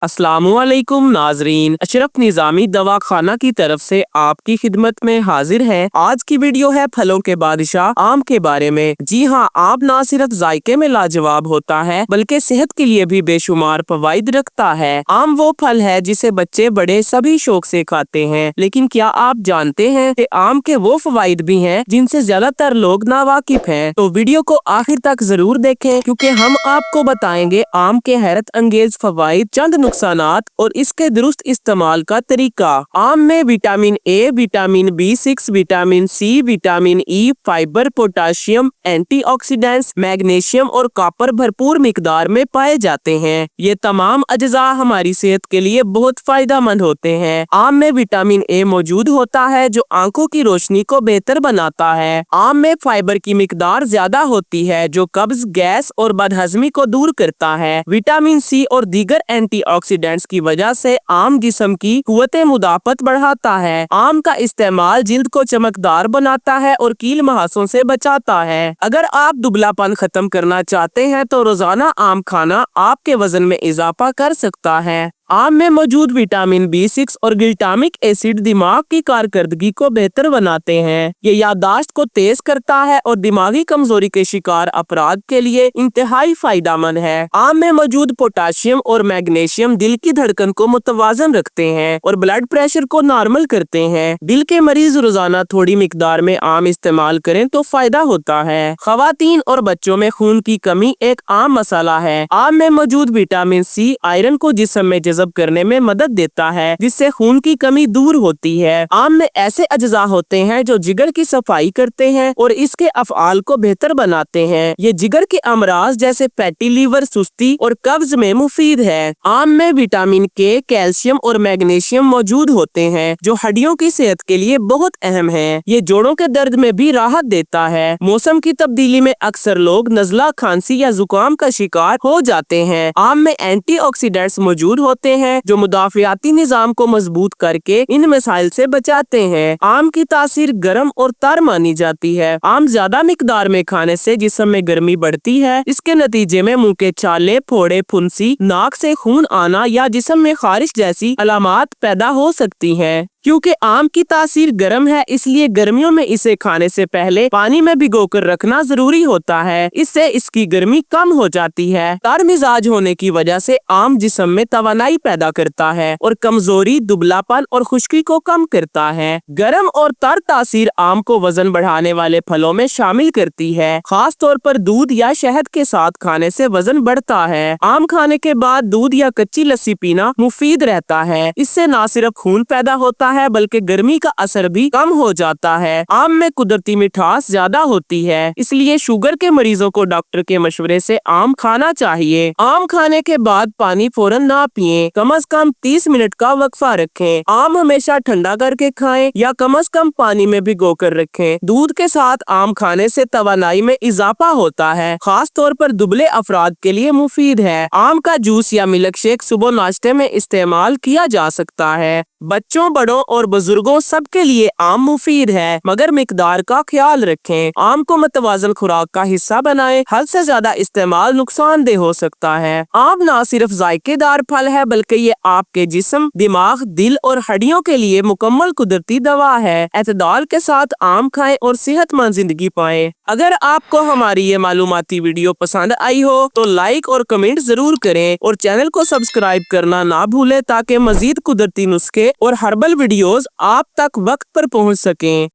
अस्सलामुअलैकुम नाजरीन, अशरफ निजामी दवा खाना की तरफ से आपकी खिदमत में हाजिर है। आज की वीडियो है फलों के बादशाह आम के बारे में। जी हाँ, आम ना सिर्फ जायके में लाजवाब होता है बल्कि सेहत के लिए भी बेशुमार फवाइद रखता है। आम वो फल है जिसे बच्चे बड़े सभी शौक से खाते हैं, लेकिन क्या आप जानते हैं कि आम के वो फवाइद भी हैं जिनसे ज्यादातर लोग नावाकिफ हैं। तो वीडियो को आखिर तक जरूर देखें, क्योंकि हम आपको बताएंगे आम के हैरत अंगेज फवाइद, चंद नुकसानात और इसके दुरुस्त इस्तेमाल का तरीका। आम में vitamin A, vitamin B6, vitamin C, vitamin E, fibre, potassium, antioxidants, magnesium और कॉपर भरपूर मिकदार में पाए जाते हैं। ये तमाम अज्जा हमारी सेहत के लिए बहुत फायदेमंद होते हैं। आम में विटामिन ए मौजूद होता है जो आंखों की रोशनी को बेहतर बनाता है। आम में फाइबर की मिकदार ज्यादा होती है जो कब्ज, गैस और बदहजमी को दूर करता है। विटामिन सी और दीगर एंटीऑक्सीडेंट्स की वजह से आम जिस्म की कुव्वते मुदाफत बढ़ाता है। आम का इस्तेमाल जिल्द को चमकदार बनाता है और कील मुहासों से बचाता है। अगर आप दुबलापन खत्म करना चाहते हैं तो रोजाना आम खाना आपके वजन में इजाफा कर सकता है। आम में मौजूद विटामिन B6 और ग्लूटामिक एसिड दिमाग की कारकर्दगी को बेहतर बनाते हैं। ये याददाश्त को तेज करता है और दिमागी कमजोरी के शिकार अफराद के लिए इंतहाई फायदेमंद है। आम में मौजूद पोटाशियम और मैग्नीशियम दिल की धड़कन को मुतवाजन रखते हैं और ब्लड प्रेशर को नॉर्मल करते हैं। दिल के मरीज रोजाना थोड़ी मिकदार में आम इस्तेमाल करें तो फायदा होता है। खवातीन और बच्चों में खून की कमी एक आम मसला है। आम में मौजूद विटामिन सी आयरन को जिस्म में करने में मदद देता है, जिससे खून की कमी दूर होती है। आम में ऐसे अज्जा होते हैं जो जिगर की सफाई करते हैं और इसके अफ़आल को बेहतर बनाते हैं। ये जिगर के अमराज जैसे फैटी लीवर, सुस्ती और कब्ज में मुफीद है। आम में विटामिन के, कैल्शियम और मैग्नीशियम मौजूद होते हैं जो हड्डियों की सेहत के लिए बहुत अहम है। ये जोड़ों के दर्द में भी राहत देता है। मौसम की तब्दीली में अक्सर लोग नज़ला, खांसी या जुकाम का शिकार हो जाते हैं। आम में एंटीऑक्सीडेंट्स मौजूद होते हैं जो मुदाफियाती निजाम को मजबूत करके इन मसाइल से बचाते हैं। आम की तासीर गर्म और तर मानी जाती है। आम ज्यादा मिकदार में खाने से जिस्म में गर्मी बढ़ती है। इसके नतीजे में मुंह के छाले, फोड़े, फुंसी, नाक से खून आना या जिस्म में खारिश जैसी अलामात पैदा हो सकती हैं। क्योंकि आम की तासीर गर्म है, इसलिए गर्मियों में इसे खाने से पहले पानी में भिगोकर रखना जरूरी होता है। इससे इसकी गर्मी कम हो जाती है। तर मिजाज होने की वजह से आम जिस्म में तवानाई पैदा करता है और कमजोरी, दुबलापन और खुश्की को कम करता है। गर्म और तर तासीर आम को वजन बढ़ाने वाले फलों में शामिल करती है। खास तौर पर दूध या शहद के साथ खाने से वजन बढ़ता है। आम खाने के बाद दूध या कच्ची लस्सी पीना मुफीद रहता है। इससे न सिर्फ खून पैदा होता है बल्कि गर्मी का असर भी कम हो जाता है। आम में कुदरती मिठास ज्यादा होती है, इसलिए शुगर के मरीजों को डॉक्टर के मशवरे से आम खाना चाहिए। आम खाने के बाद पानी फौरन ना पिएं, कम से कम 30 मिनट का वक्फा रखें। आम हमेशा ठंडा करके खाएं या कम से कम पानी में भिगो कर रखें। दूध के साथ आम खाने से तवानाई में इजाफा होता है, खास तौर पर दुबले अफराद के लिए मुफीद है। आम का जूस या मिल्क शेक सुबह नाश्ते में इस्तेमाल किया जा सकता है। बच्चों, बड़ों और बुजुर्गों सबके लिए आम मुफीद है, मगर मिकदार का ख्याल रखें। आम को मतवाजन खुराक का हिस्सा बनाएं। हद से ज्यादा इस्तेमाल नुकसानदेह हो सकता है। आम न सिर्फ जायकेदार फल है बल्कि ये आपके जिस्म, दिमाग, दिल और हड्डियों के लिए मुकम्मल कुदरती दवा है। एतदाल के साथ आम खाएं और सेहतमंद जिंदगी पाएं। अगर आपको हमारी ये मालूमाती वीडियो पसंद आई हो तो लाइक और कमेंट जरूर करें और चैनल को सब्सक्राइब करना ना भूलें ताकि मजीद कुदरती नुस्खे और हर्बल वीडियोस आप तक वक्त पर पहुंच सकें।